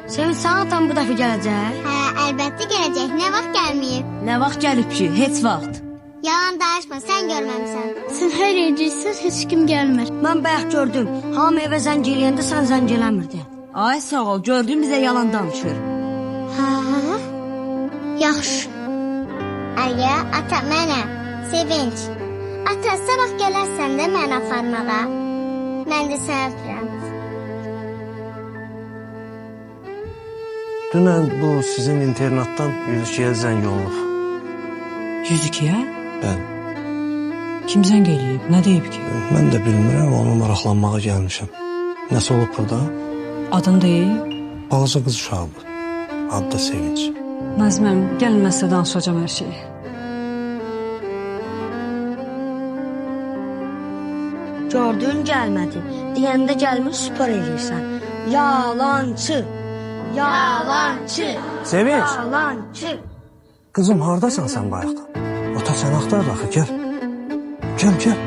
Sevinç, sana atan bu dəfə gələcək? Hə, əlbəttə gələcək. Nə vaxt gəlməyib? Nə vaxt gəlib ki? Heç vaxt. Yalan danışma, sən görməmisən. Sən hər yercəksən, heç kim gəlmir. Mən bayaq gördüm. Hamı evə zəng eləyəndə sən zəng eləmirdin. Ay sağ ol, gördün bizə yalan danışır. Hə? Yaxşı. Əyə, ata, mənə. Sevinç. Ata, sabah gələrsən də mən aparmağa. Mən də sənə öpürəm. Dünən bu sizin internatdan Yüzükəyə zəng olunub. Yüzükəyə? Bəli. Kim zəng eləyib? Nə deyib ki? Mən də bilmirəm, onu maraqlanmağa gəlmişəm. Nəsə olub burada? Adın deyil? Balaca qız uşağıdır. Adı da Sevinç. Nəzməm, gəlməsə danışacağım hər şeyi. Gördün, gəlmədi. Deyəndə gəlmiş, süpər eləyirsən. Yalancı. Yalancı. Sevinç! Yalancı. Qızım, haradasan sən bayaqdan? Ota sən axtar axı, gəl. Gəl, gəl.